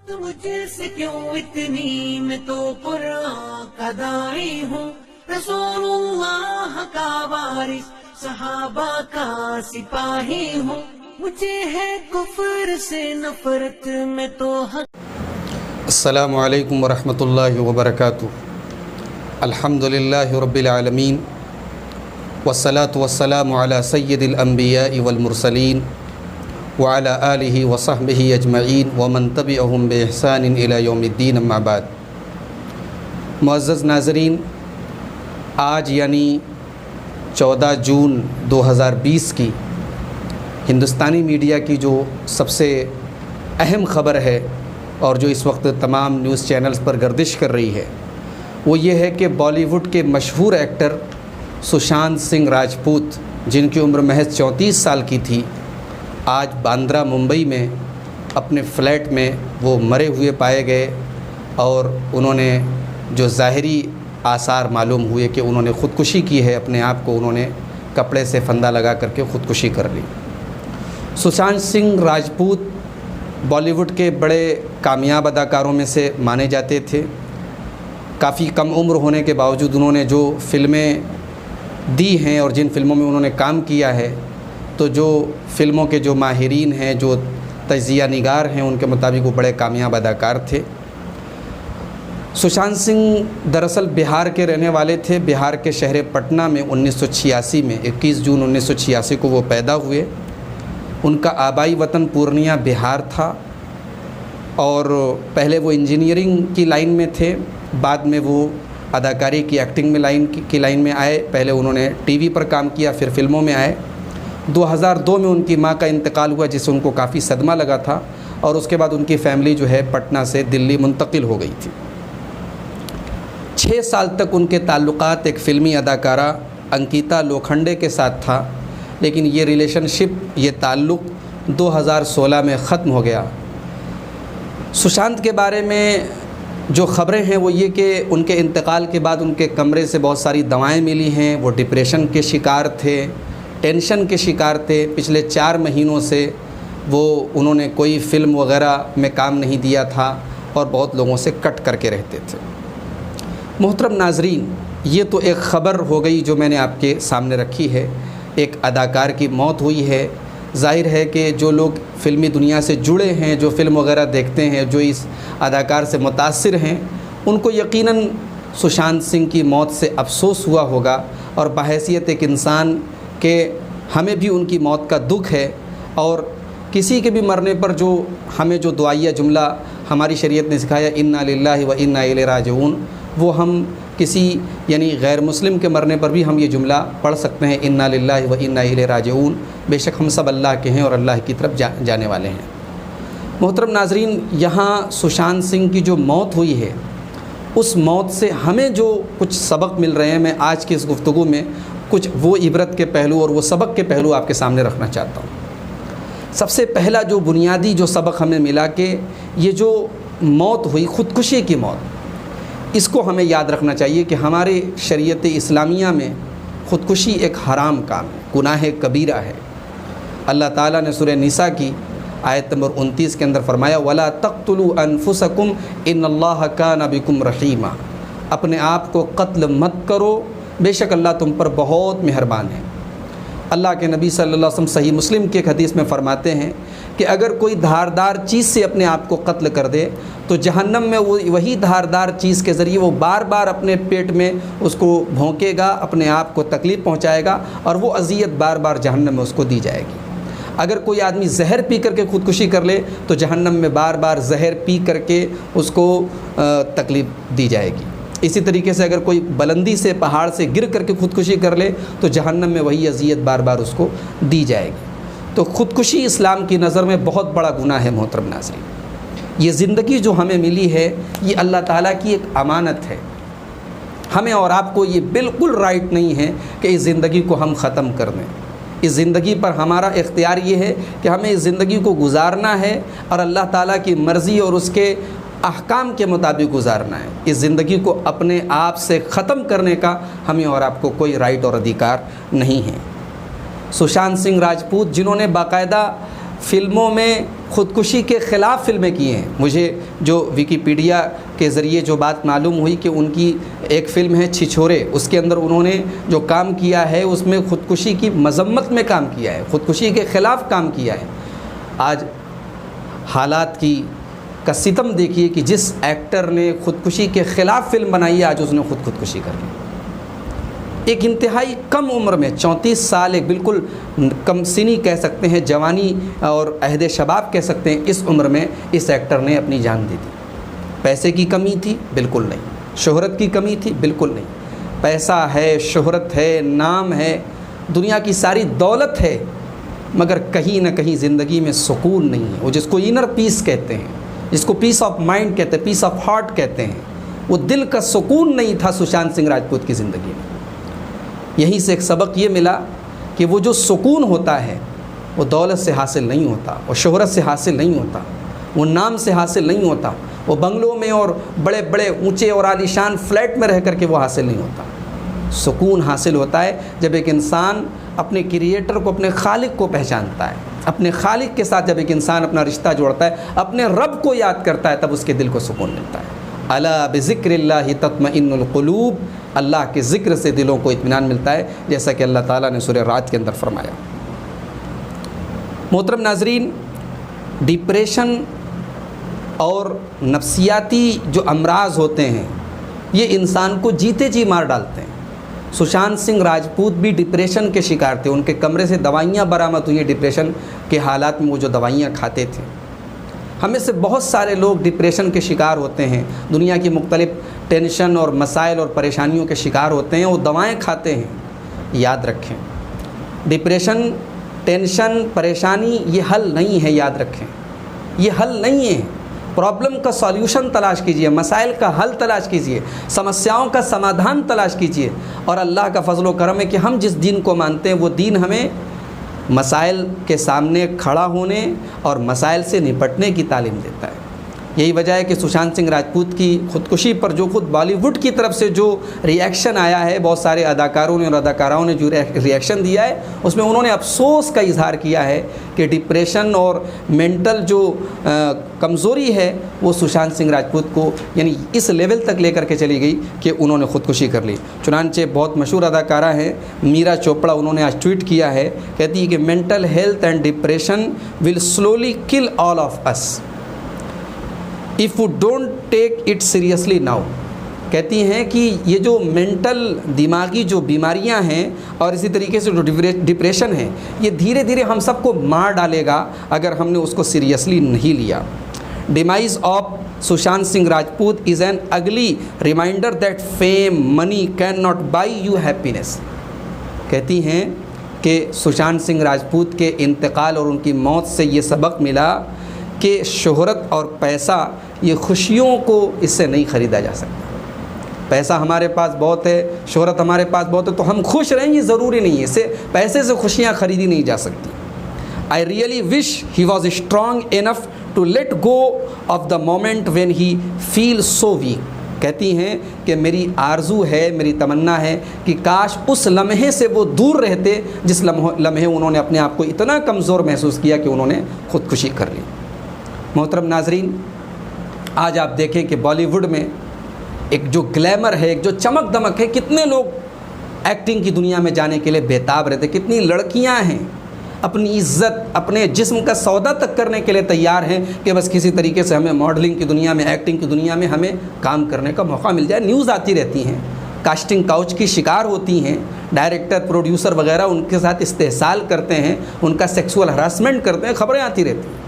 مجھ سے کیوں اتنی میں تو قرآن کا داعی ہوں، رسول اللہ کا وارث صحابہ کا سپاہی ہوں، مجھے ہے کفر سے نفرت میں تو حق۔ السلام علیکم ورحمۃ اللہ وبرکاتہ۔ الحمد للہ رب العالمین والصلاة والسلام علی سید الانبیاء والمرسلین وعلی آلہ وصحبہ اجمعین ومن تبعہم بإحسان الی یوم الدین، اما بعد۔ معزز ناظرین، آج یعنی 14 جون 2020 کی ہندوستانی میڈیا کی جو سب سے اہم خبر ہے اور جو اس وقت تمام نیوز چینلز پر گردش کر رہی ہے، وہ یہ ہے کہ بالی ووڈ کے مشہور ایکٹر سشانت سنگھ راجپوت، جن کی عمر محض 34 سال کی تھی، آج باندرا ممبئی میں اپنے فلیٹ میں وہ مرے ہوئے پائے گئے، اور انہوں نے جو ظاہری آثار معلوم ہوئے کہ انہوں نے خودکشی کی ہے، اپنے آپ کو انہوں نے کپڑے سے پھندا لگا کر کے خودکشی کر لی۔ سشانت سنگھ راجپوت بالی ووڈ کے بڑے کامیاب اداکاروں میں سے مانے جاتے تھے۔ کافی کم عمر ہونے کے باوجود انہوں نے جو فلمیں دی ہیں اور جن فلموں میں انہوں نے کام کیا ہے، تو جو فلموں کے جو ماہرین ہیں، جو تجزیہ نگار ہیں، ان کے مطابق وہ بڑے کامیاب اداکار تھے۔ سشانت سنگھ دراصل بہار کے رہنے والے تھے۔ بہار کے شہر پٹنہ میں 1986 میں 21 جون 1986 کو وہ پیدا ہوئے۔ ان کا آبائی وطن پورنیہ بہار تھا، اور پہلے وہ انجینئرنگ کی لائن میں تھے، بعد میں وہ اداکاری کی ایکٹنگ میں لائن میں آئے۔ پہلے انہوں نے ٹی وی پر کام کیا، پھر فلموں میں آئے۔ 2002 میں ان کی ماں کا انتقال ہوا، جس سے ان کو کافی صدمہ لگا تھا، اور اس کے بعد ان کی فیملی جو ہے پٹنہ سے دلی منتقل ہو گئی تھی۔ 6 سال تک ان کے تعلقات ایک فلمی اداکارہ انکیتا لوکھنڈے کے ساتھ تھا، لیکن یہ ریلیشن شپ، یہ تعلق 2016 میں ختم ہو گیا۔ سشانت کے بارے میں جو خبریں ہیں وہ یہ کہ ان کے انتقال کے بعد ان کے کمرے سے بہت ساری دوائیں ملی ہیں، وہ ڈپریشن کے شکار تھے، ٹینشن کے شکار تھے۔ پچھلے 4 مہینوں سے انہوں نے کوئی فلم وغیرہ میں کام نہیں دیا تھا، اور بہت لوگوں سے کٹ کر کے رہتے تھے۔ محترم ناظرین، یہ تو ایک خبر ہو گئی جو میں نے آپ کے سامنے رکھی ہے۔ ایک اداکار کی موت ہوئی ہے۔ ظاہر ہے کہ جو لوگ فلمی دنیا سے جڑے ہیں، جو فلم وغیرہ دیکھتے ہیں، جو اس اداکار سے متاثر ہیں، ان کو یقیناً سشانت سنگھ کی موت سے افسوس ہوا ہوگا، اور بحیثیت ایک انسان کہ ہمیں بھی ان کی موت کا دکھ ہے، اور کسی کے بھی مرنے پر جو ہمیں جو دعائیہ جملہ ہماری شریعت نے سکھایا، انا للہ و انا الیہ راجعون، وہ ہم کسی یعنی غیر مسلم کے مرنے پر بھی ہم یہ جملہ پڑھ سکتے ہیں، انا للہ و انا الیہ راجعون۔ بے شک ہم سب اللہ کے ہیں اور اللہ کی طرف جانے والے ہیں۔ محترم ناظرین، یہاں سشانت سنگھ کی جو موت ہوئی ہے، اس موت سے ہمیں جو کچھ سبق مل رہے ہیں، میں آج کی اس گفتگو میں کچھ وہ عبرت کے پہلو اور وہ سبق کے پہلو آپ کے سامنے رکھنا چاہتا ہوں۔ سب سے پہلا جو بنیادی جو سبق ہمیں ملا کہ یہ جو موت ہوئی، خودکشی کی موت، اس کو ہمیں یاد رکھنا چاہیے کہ ہمارے شریعت اسلامیہ میں خودکشی ایک حرام کام ہے، گناہ کبیرہ ہے۔ اللہ تعالیٰ نے سورہ نساء کی آیت نمبر 29 کے اندر فرمایا، وَلَا تَقْتُلُوا أَنفُسَكُمْ إِنَّ اللَّهَ كَانَ بِكُمْ رَحِيمًا، اپنے آپ کو قتل مت کرو، بے شک اللہ تم پر بہت مہربان ہے۔ اللہ کے نبی صلی اللہ علیہ وسلم صحیح مسلم کی ایک حدیث میں فرماتے ہیں کہ اگر کوئی دھاردار چیز سے اپنے آپ کو قتل کر دے تو جہنم میں وہی دھاردار چیز کے ذریعے وہ بار بار اپنے پیٹ میں اس کو بھونکے گا، اپنے آپ کو تکلیف پہنچائے گا، اور وہ اذیت بار بار جہنم میں اس کو دی جائے گی۔ اگر کوئی آدمی زہر پی کر کے خودکشی کر لے تو جہنم میں بار بار زہر پی کر کے اس کو تکلیف دی جائے گی۔ اسی طریقے سے اگر کوئی بلندی سے، پہاڑ سے گر کر کے خودکشی کر لے تو جہنم میں وہی اذیت بار بار اس کو دی جائے گی۔ تو خودکشی اسلام کی نظر میں بہت بڑا گناہ ہے۔ محترم ناظرین، یہ زندگی جو ہمیں ملی ہے، یہ اللہ تعالیٰ کی ایک امانت ہے۔ ہمیں اور آپ کو یہ بالکل رائٹ نہیں ہے کہ اس زندگی کو ہم ختم کر دیں۔ اس زندگی پر ہمارا اختیار یہ ہے کہ ہمیں اس زندگی کو گزارنا ہے، اور اللہ تعالیٰ کی مرضی اور اس کے احکام کے مطابق گزارنا ہے۔ اس زندگی کو اپنے آپ سے ختم کرنے کا ہمیں اور آپ کو کوئی رائٹ اور ادھیکار نہیں ہے۔ سشانت سنگھ راجپوت، جنہوں نے باقاعدہ فلموں میں خودکشی کے خلاف فلمیں کی ہیں. مجھے جو ویکیپیڈیا کے ذریعے جو بات معلوم ہوئی کہ ان کی ایک فلم ہے چھچھورے، اس کے اندر انہوں نے جو کام کیا ہے اس میں خودکشی کی مذمت میں کام کیا ہے، خودکشی کے خلاف کام کیا ہے. آج حالات کا ستم دیکھیے کہ جس ایکٹر نے خودکشی کے خلاف فلم بنائی ہے آج اس نے خودکشی کر لی. ایک انتہائی کم عمر میں 34 سال، ایک بالکل کم سنی کہہ سکتے ہیں، جوانی اور عہد شباب کہہ سکتے ہیں، اس عمر میں اس ایکٹر نے اپنی جان دے دی. پیسے کی کمی تھی؟ بالکل نہیں. شہرت کی کمی تھی؟ بالکل نہیں. پیسہ ہے، شہرت ہے، نام ہے، دنیا کی ساری دولت ہے، مگر کہیں نہ کہیں زندگی میں سکون نہیں ہے. وہ جس کو انر پیس کہتے ہیں، جس کو پیس آف مائنڈ کہتے ہیں، پیس آف ہارٹ کہتے ہیں، وہ دل کا سکون نہیں تھا سشانت سنگھ راجپوت کی زندگی میں. یہیں سے ایک سبق یہ ملا کہ وہ جو سکون ہوتا ہے وہ دولت سے حاصل نہیں ہوتا، وہ شہرت سے حاصل نہیں ہوتا، وہ نام سے حاصل نہیں ہوتا، وہ بنگلوں میں اور بڑے بڑے اونچے اور عالیشان فلیٹ میں رہ کر کے وہ حاصل نہیں ہوتا. سکون حاصل ہوتا ہے جب ایک انسان اپنے کریٹر کو، اپنے خالق کو پہچانتا ہے، اپنے خالق کے ساتھ جب ایک انسان اپنا رشتہ جوڑتا ہے، اپنے رب کو یاد کرتا ہے، تب اس کے دل کو سکون ملتا ہے. الا بذکر اللہ تطمئن القلوب، اللہ کے ذکر سے دلوں کو اطمینان ملتا ہے، جیسا کہ اللہ تعالیٰ نے سورہ رعد کے اندر فرمایا. محترم ناظرین، ڈپریشن اور نفسیاتی جو امراض ہوتے ہیں یہ انسان کو جیتے جی مار ڈالتے ہیں. سشانت سنگھ راجپوت بھی ڈپریشن کے شکار تھے. ان کے کمرے سے دوائیاں برآمد ہوئی ہیں ڈپریشن کے حالات میں، وہ جو دوائیاں کھاتے تھے. ہمیں سے بہت سارے لوگ ڈپریشن کے شکار ہوتے ہیں، دنیا کی مختلف ٹینشن اور مسائل اور پریشانیوں کے شکار ہوتے ہیں، وہ دوائیں کھاتے ہیں. یاد رکھیں، ڈپریشن، ٹینشن، پریشانی یہ حل نہیں ہے. یاد رکھیں، یہ حل نہیں ہے. پرابلم کا سالیوشن تلاش کیجئے، مسائل کا حل تلاش کیجئے، سمسیاؤں کا سمادھان تلاش کیجئے. اور اللہ کا فضل و کرم ہے کہ ہم جس دین کو مانتے ہیں وہ دین ہمیں مسائل کے سامنے کھڑا ہونے اور مسائل سے نپٹنے کی تعلیم دیتا ہے. یہی وجہ ہے کہ سشانت سنگھ راجپوت کی خودکشی پر جو خود بالی ووڈ کی طرف سے جو ریئیکشن آیا ہے، بہت سارے اداکاروں نے اور اداکاراؤں نے جو ریئیکشن دیا ہے، اس میں انہوں نے افسوس کا اظہار کیا ہے کہ ڈپریشن اور مینٹل جو کمزوری ہے وہ سشانت سنگھ راجپوت کو یعنی اس لیول تک لے کر کے چلی گئی کہ انہوں نے خودکشی کر لی. چنانچہ بہت مشہور اداکارہ ہیں میرا چوپڑا، انہوں نے آج ٹویٹ کیا ہے، کہتی ہے کہ mental health and depression will slowly kill all of us if you don't take it seriously now. کہتی ہیں کہ یہ جو مینٹل دماغی جو بیماریاں ہیں اور اسی طریقے سے جو ڈپریشن ہے یہ دھیرے دھیرے ہم سب کو مار ڈالے گا اگر ہم نے اس کو سیریسلی نہیں لیا. Demise of Sushant Singh Rajput is an ugly reminder that fame money can not buy you happiness. کہتی ہیں کہ سشانت سنگھ راجپوت کے انتقال اور ان کی موت سے یہ سبق ملا کہ شہرت اور پیسہ یہ خوشیوں کو اس سے نہیں خریدا جا سکتا. پیسہ ہمارے پاس بہت ہے، شہرت ہمارے پاس بہت ہے تو ہم خوش رہیں، یہ ضروری نہیں ہے. اسے پیسے سے خوشیاں خریدی نہیں جا سکتی. I really wish he was strong enough to let go of the moment when he feel so weak. کہتی ہیں کہ میری آرزو ہے، میری تمنا ہے کہ کاش اس لمحے سے وہ دور رہتے جس لمحے انہوں نے اپنے آپ کو اتنا کمزور محسوس کیا کہ انہوں نے خودکشی کر لی. محترم ناظرین، آج آپ دیکھیں کہ بالی ووڈ میں ایک جو گلیمر ہے، ایک جو چمک دمک ہے، کتنے لوگ ایکٹنگ کی دنیا میں جانے کے لیے بےتاب رہتے، کتنی لڑکیاں ہیں اپنی عزت، اپنے جسم کا سودا تک کرنے کے لیے تیار ہیں کہ بس کسی طریقے سے ہمیں ماڈلنگ کی دنیا میں، ایکٹنگ کی دنیا میں ہمیں کام کرنے کا موقع مل جائے. نیوز آتی رہتی ہیں، کاسٹنگ کاؤچ کی شکار ہوتی ہیں، ڈائریکٹر، پروڈیوسر وغیرہ ان کے ساتھ استحصال کرتے ہیں، ان کا سیکسول ہراسمنٹ کرتے ہیں، خبریں آتی رہتی ہیں.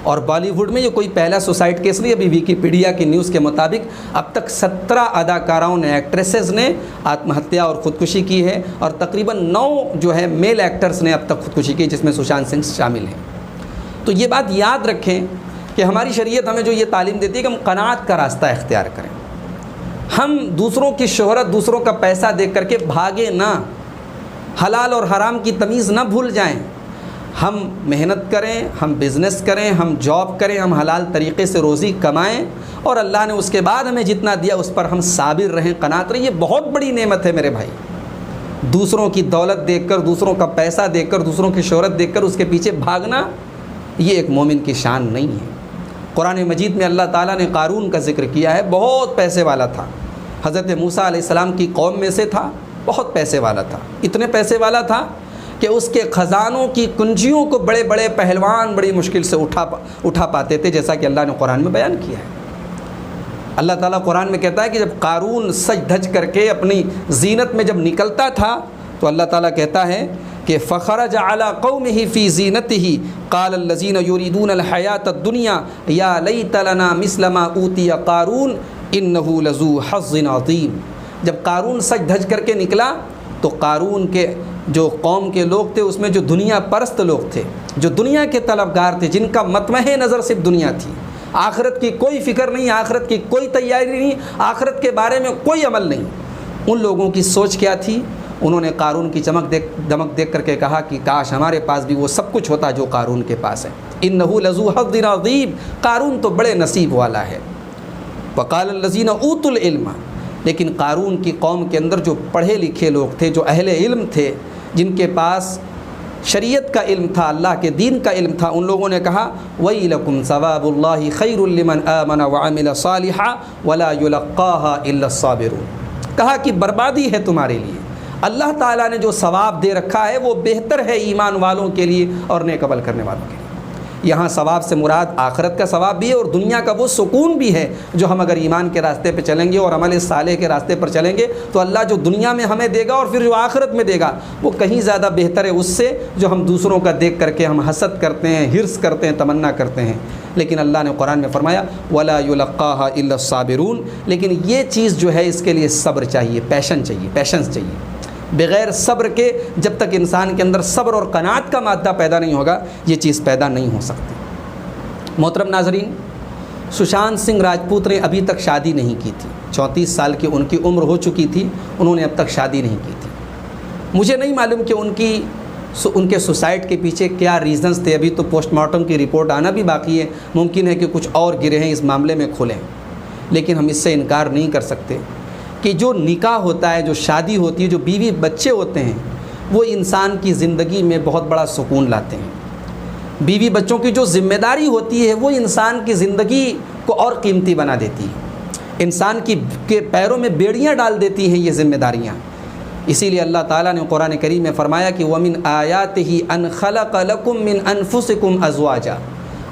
اور بالی ووڈ میں یہ کوئی پہلا سوسائڈ کیس نہیں. ابھی ویکیپیڈیا کی نیوز کے مطابق اب تک 17 اداکاراؤں نے، ایکٹریسز نے آتم ہتیا اور خودکشی کی ہے، اور تقریباً 9 جو ہے میل ایکٹرز نے اب تک خودکشی کی، جس میں سشانت سنگھ شامل ہیں. تو یہ بات یاد رکھیں کہ ہماری شریعت ہمیں جو یہ تعلیم دیتی ہے کہ ہم قناعت کا راستہ اختیار کریں. ہم دوسروں کی شہرت، دوسروں کا پیسہ دیکھ کر کے بھاگیں نہ، حلال اور حرام کی تمیز نہ بھول جائیں. ہم محنت کریں، ہم بزنس کریں، ہم جاب کریں، ہم حلال طریقے سے روزی کمائیں، اور اللہ نے اس کے بعد ہمیں جتنا دیا اس پر ہم صابر رہیں، قناعت رہیں. یہ بہت بڑی نعمت ہے میرے بھائی. دوسروں کی دولت دیکھ کر، دوسروں کا پیسہ دیکھ کر، دوسروں کی شہرت دیکھ کر اس کے پیچھے بھاگنا یہ ایک مومن کی شان نہیں ہے۔ قرآن مجید میں اللہ تعالیٰ نے قارون کا ذکر کیا ہے، بہت پیسے والا تھا، حضرت موسیٰ علیہ السلام کی قوم میں سے تھا، بہت پیسے والا تھا، اتنے پیسے والا تھا کہ اس کے خزانوں کی کنجیوں کو بڑے بڑے پہلوان بڑی مشکل سے اٹھا پاتے تھے، جیسا کہ اللہ نے قرآن میں بیان کیا ہے۔ اللہ تعالیٰ قرآن میں کہتا ہے کہ جب قارون سج دھج کر کے اپنی زینت میں جب نکلتا تھا تو اللہ تعالیٰ کہتا ہے کہ فخرج علی قومہ فی زینتہ قال الذین یریدون الحیاۃ الدنیا یا لیت لنا مثل ما اوتی قارون انہ لذو حظ عظیم۔ جب قارون سج دھج کر کے نکلا تو قارون کے جو قوم کے لوگ تھے اس میں جو دنیا پرست لوگ تھے، جو دنیا کے طلبگار تھے، جن کا مطمع نظر صرف دنیا تھی، آخرت کی کوئی فکر نہیں، آخرت کی کوئی تیاری نہیں، آخرت کے بارے میں کوئی عمل نہیں، ان لوگوں کی سوچ کیا تھی؟ انہوں نے قارون کی دمک دیکھ کر کے کہا کہ کاش ہمارے پاس بھی وہ سب کچھ ہوتا جو قارون کے پاس ہے۔ انہ لذو حظ عظیم، قارون تو بڑے نصیب والا ہے۔ وقال الذین اوتوا العلم، لیکن قارون کی قوم کے اندر جو پڑھے لکھے لوگ تھے، جو اہل علم تھے، جن کے پاس شریعت کا علم تھا، اللہ کے دین کا علم تھا، ان لوگوں نے کہا وَيْلَكُمْ ثَوَابُ اللَّهِ خَيْرٌ لِمَنْ آمَنَ وَعَمِلَ صَالِحًا وَلَا يُلَقَّاهَا إِلَّا الصَّابِرُونَ۔ کہا کہ بربادی ہے تمہارے لیے، اللہ تعالیٰ نے جو ثواب دے رکھا ہے وہ بہتر ہے ایمان والوں کے لیے اور نیک عمل کرنے والوں کے لیے۔ یہاں ثواب سے مراد آخرت کا ثواب بھی ہے اور دنیا کا وہ سکون بھی ہے جو ہم اگر ایمان کے راستے پہ چلیں گے اور عمل صالح کے راستے پر چلیں گے تو اللہ جو دنیا میں ہمیں دے گا اور پھر جو آخرت میں دے گا وہ کہیں زیادہ بہتر ہے اس سے جو ہم دوسروں کا دیکھ کر کے ہم حسد کرتے ہیں، حرص کرتے ہیں، تمنا کرتے ہیں۔ لیکن اللہ نے قرآن میں فرمایا وَلَا يُلَقَّاهَا إِلَّا الصَّابِرُونَ، لیکن یہ چیز جو ہے اس کے لیے صبر چاہیے، پیشنس چاہیے۔ بغیر صبر کے جب تک انسان کے اندر صبر اور قناعت کا مادہ پیدا نہیں ہوگا یہ چیز پیدا نہیں ہو سکتی۔ محترم ناظرین، سشانت سنگھ راجپوت نے ابھی تک شادی نہیں کی تھی، 34 سال کی ان کی عمر ہو چکی تھی، انہوں نے اب تک شادی نہیں کی تھی۔ مجھے نہیں معلوم کہ ان کے سوسائڈ کے پیچھے کیا ریزنز تھے، ابھی تو پوسٹ مارٹم کی رپورٹ آنا بھی باقی ہے، ممکن ہے کہ کچھ اور گرہیں اس معاملے میں کھلیں، لیکن ہم اس سے انکار نہیں کر سکتے کہ جو نکاح ہوتا ہے، جو شادی ہوتی ہے، جو بیوی بچے ہوتے ہیں، وہ انسان کی زندگی میں بہت بڑا سکون لاتے ہیں۔ بیوی بچوں کی جو ذمہ داری ہوتی ہے وہ انسان کی زندگی کو اور قیمتی بنا دیتی ہے، انسان کے پیروں میں بیڑیاں ڈال دیتی ہیں یہ ذمہ داریاں۔ اسی لیے اللہ تعالیٰ نے قرآن کریم میں فرمایا کہ وَمِنْ آيَاتِهِ أَنْ خَلَقَ لَكُم مِّنْ أَنفُسِكُمْ أَزْوَاجًا،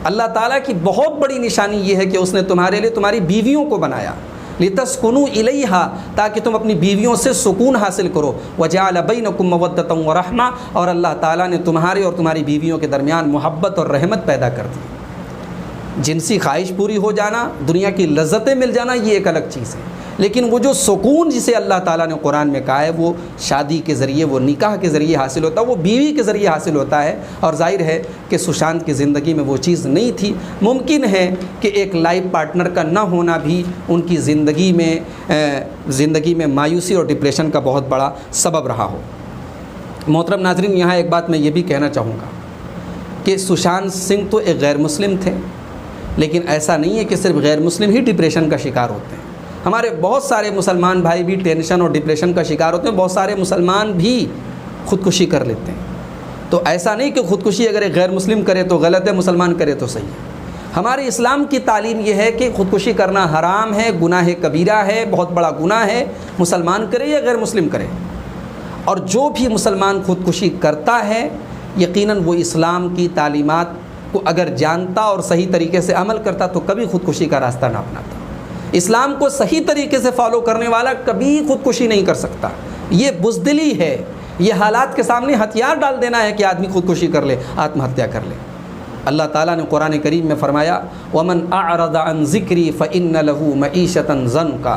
اللہ تعالیٰ کی بہت بڑی نشانی یہ ہے کہ اس نے تمہارے لیے تمہاری بیویوں کو بنایا، لِتَسْكُنُوا إِلَيْهَا، تاکہ تم اپنی بیویوں سے سکون حاصل کرو، وَجَعَلَ بَيْنَكُم مَّوَدَّةً وَرَحْمَةً، اور اللہ تعالیٰ نے تمہارے اور تمہاری بیویوں کے درمیان محبت اور رحمت پیدا کر دی۔ جنسی خواہش پوری ہو جانا، دنیا کی لذتیں مل جانا یہ ایک الگ چیز ہے، لیکن وہ جو سکون جسے اللہ تعالیٰ نے قرآن میں کہا ہے وہ شادی کے ذریعے، وہ نکاح کے ذریعے حاصل ہوتا ہے، وہ بیوی کے ذریعے حاصل ہوتا ہے۔ اور ظاہر ہے کہ سشانت کی زندگی میں وہ چیز نہیں تھی۔ ممکن ہے کہ ایک لائف پارٹنر کا نہ ہونا بھی ان کی زندگی میں مایوسی اور ڈپریشن کا بہت بڑا سبب رہا ہو۔ محترم ناظرین، یہاں ایک بات میں یہ بھی کہنا چاہوں گا کہ سشانت سنگھ تو ایک غیر مسلم تھے، لیکن ایسا نہیں ہے کہ صرف غیر مسلم ہی ڈپریشن کا شکار ہوتے ہیں۔ ہمارے بہت سارے مسلمان بھائی بھی ٹینشن اور ڈپریشن کا شکار ہوتے ہیں، بہت سارے مسلمان بھی خودکشی کر لیتے ہیں۔ تو ایسا نہیں کہ خودکشی اگر ایک غیر مسلم کرے تو غلط ہے، مسلمان کرے تو صحیح ہے۔ ہمارے اسلام کی تعلیم یہ ہے کہ خودکشی کرنا حرام ہے، گناہ کبیرہ ہے، بہت بڑا گناہ ہے، مسلمان کرے یا غیر مسلم کرے۔ اور جو بھی مسلمان خودکشی کرتا ہے یقیناً وہ اسلام کی تعلیمات کو اگر جانتا اور صحیح طریقے سے عمل کرتا تو کبھی خودکشی کا راستہ نہ اپناتا۔ اسلام کو صحیح طریقے سے فالو کرنے والا کبھی خودکشی نہیں کر سکتا۔ یہ بزدلی ہے، یہ حالات کے سامنے ہتھیار ڈال دینا ہے کہ آدمی خودکشی کر لے، آتم ہتیا کر لے۔ اللہ تعالیٰ نے قرآن کریم میں فرمایا وَمَنْ أَعْرَضَ عَنْ ذِكْرِي فَإِنَّ لَهُ مَعِيشَةً ضَنْكَ،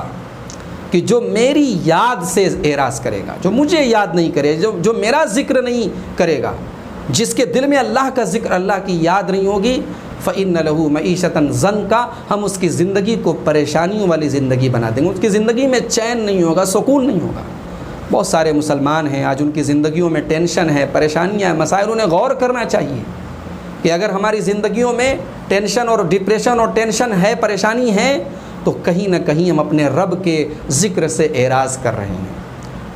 کہ جو میری یاد سے اعراض کرے گا، جو مجھے یاد نہیں کرے، جو میرا ذکر نہیں کرے گا، جس کے دل میں اللہ کا ذکر، اللہ کی یاد نہیں ہوگی، فَإِنَّ لَهُ مَعِيشَةً ضَنْكَ، ہم اس کی زندگی کو پریشانیوں والی زندگی بنا دیں گے، اس کی زندگی میں چین نہیں ہوگا، سکون نہیں ہوگا۔ بہت سارے مسلمان ہیں آج ان کی زندگیوں میں ٹینشن ہے، پریشانیاں ہیں، مسائل، انہیں غور کرنا چاہیے کہ اگر ہماری زندگیوں میں ٹینشن اور ڈپریشن اور ٹینشن ہے، پریشانی ہے، تو کہیں نہ کہیں ہم اپنے رب کے ذکر سے اعراض کر رہے ہیں۔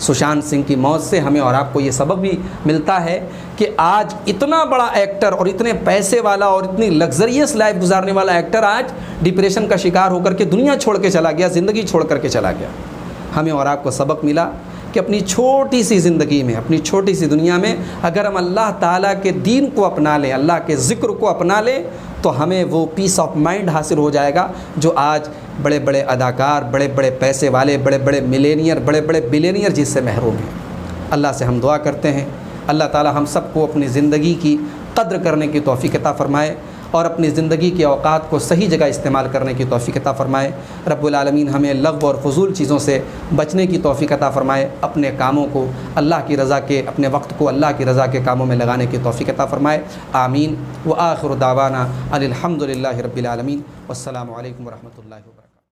سشانت سنگھ کی موت سے ہمیں اور آپ کو یہ سبق بھی ملتا ہے کہ آج اتنا بڑا ایکٹر اور اتنے پیسے والا اور اتنی لگزریس لائف گزارنے والا ایکٹر آج ڈپریشن کا شکار ہو کر کے دنیا چھوڑ کے چلا گیا، زندگی چھوڑ کر کے چلا گیا۔ ہمیں اور آپ کو سبق ملا کہ اپنی چھوٹی سی زندگی میں، اپنی چھوٹی سی دنیا میں اگر ہم اللہ تعالیٰ کے دین کو اپنا لیں، اللہ کے ذکر کو اپنا لیں، تو ہمیں وہ پیس آف مائنڈ حاصل ہو جائے گا جو آج بڑے بڑے اداکار، بڑے بڑے پیسے والے، بڑے بڑے ملینئر، بڑے بڑے بلینئر جس سے محروم ہیں۔ اللہ سے ہم دعا کرتے ہیں اللہ تعالیٰ ہم سب کو اپنی زندگی کی قدر کرنے کی توفیق عطا فرمائے اور اپنی زندگی کے اوقات کو صحیح جگہ استعمال کرنے کی توفیق عطا فرمائے۔ رب العالمین ہمیں لغو اور فضول چیزوں سے بچنے کی توفیق عطا فرمائے، اپنے کاموں کو اللہ کی رضا کے، اپنے وقت کو اللہ کی رضا کے کاموں میں لگانے کی توفیق عطا فرمائے۔ آمین۔ وآخر دعوانا ان الحمد للہ رب العالمین، والسلام علیکم ورحمۃ اللہ وبرکاتہ۔